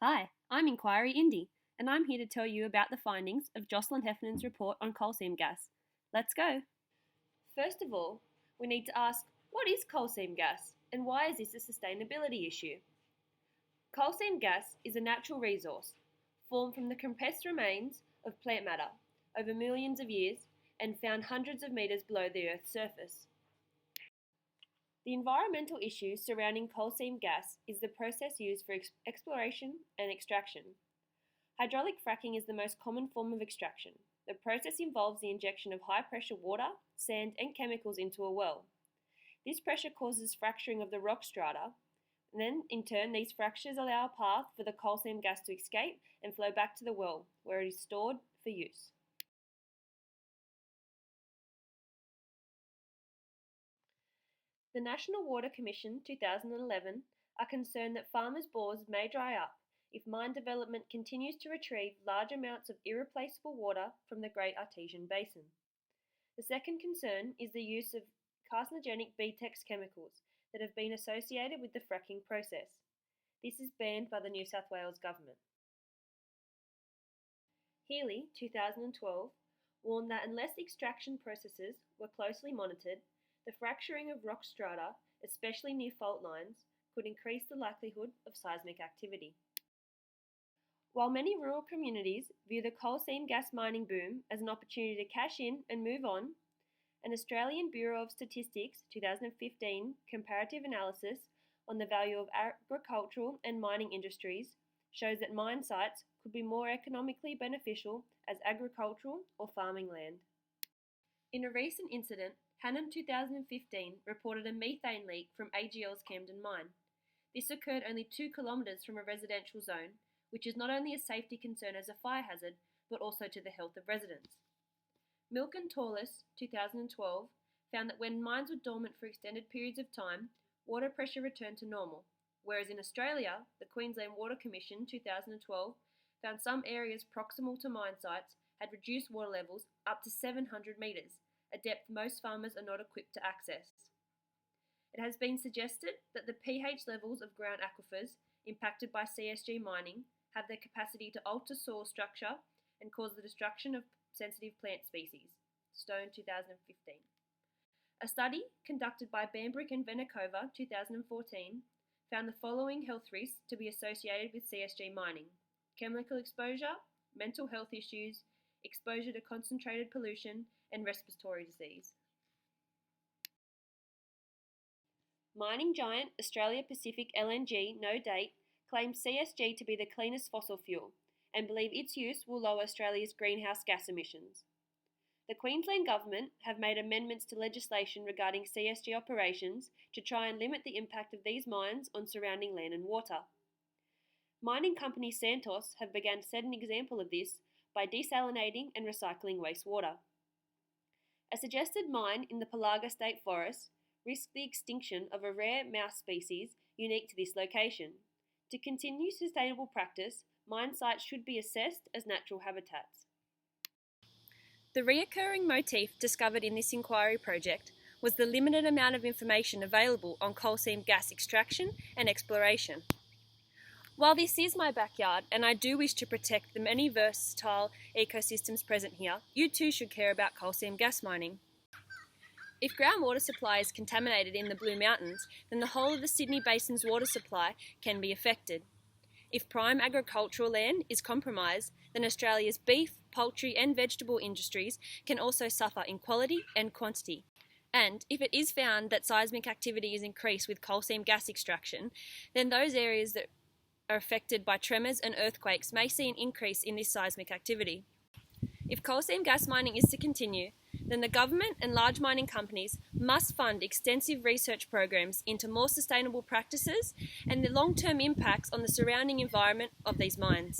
Hi, I'm Inquiry Indy, and I'm here to tell you about the findings of Jocelyn Heffernan's report on coal seam gas. Let's go! First of all, we need to ask, what is coal seam gas, and why is this a sustainability issue? Coal seam gas is a natural resource, formed from the compressed remains of plant matter over millions of years and found hundreds of metres below the Earth's surface. The environmental issue surrounding coal seam gas is the process used for exploration and extraction. Hydraulic fracking is the most common form of extraction. The process involves the injection of high-pressure water, sand and chemicals into a well. This pressure causes fracturing of the rock strata, and then in turn these fractures allow a path for the coal seam gas to escape and flow back to the well, where it is stored for use. The National Water Commission 2011 are concerned that farmers' bores may dry up if mine development continues to retrieve large amounts of irreplaceable water from the Great Artesian Basin. The second concern is the use of carcinogenic BTEX chemicals that have been associated with the fracking process. This is banned by the New South Wales Government. Healy, 2012, warned that unless extraction processes were closely monitored, the fracturing of rock strata, especially near fault lines, could increase the likelihood of seismic activity. While many rural communities view the coal seam gas mining boom as an opportunity to cash in and move on, an Australian Bureau of Statistics 2015 comparative analysis on the value of agricultural and mining industries shows that mine sites could be more economically beneficial as agricultural or farming land. In a recent incident, Heffernan 2015 reported a methane leak from AGL's Camden mine. This occurred only 2 kilometres from a residential zone, which is not only a safety concern as a fire hazard, but also to the health of residents. Milk and Torlis 2012 found that when mines were dormant for extended periods of time, water pressure returned to normal, whereas in Australia, the Queensland Water Commission 2012 found some areas proximal to mine sites had reduced water levels up to 700 metres, a depth most farmers are not equipped to access. It has been suggested that the pH levels of ground aquifers impacted by CSG mining have the capacity to alter soil structure and cause the destruction of sensitive plant species. Stone 2015. A study conducted by Bambrick and Venekova 2014 found the following health risks to be associated with CSG mining: chemical exposure, mental health issues, exposure to concentrated pollution, and respiratory disease. Mining giant Australia Pacific LNG No Date claims CSG to be the cleanest fossil fuel and believe its use will lower Australia's greenhouse gas emissions. The Queensland Government have made amendments to legislation regarding CSG operations to try and limit the impact of these mines on surrounding land and water. Mining company Santos have begun to set an example of this by desalinating and recycling wastewater. A suggested mine in the Palaga State Forest risks the extinction of a rare mouse species unique to this location. To continue sustainable practice, mine sites should be assessed as natural habitats. The reoccurring motif discovered in this inquiry project was the limited amount of information available on coal seam gas extraction and exploration. While this is my backyard and I do wish to protect the many versatile ecosystems present here, you too should care about coal seam gas mining. If groundwater supply is contaminated in the Blue Mountains, then the whole of the Sydney Basin's water supply can be affected. If prime agricultural land is compromised, then Australia's beef, poultry and vegetable industries can also suffer in quality and quantity. And if it is found that seismic activity is increased with coal seam gas extraction, then those areas that are affected by tremors and earthquakes may see an increase in this seismic activity. If coal seam gas mining is to continue, then the government and large mining companies must fund extensive research programs into more sustainable practices and the long-term impacts on the surrounding environment of these mines.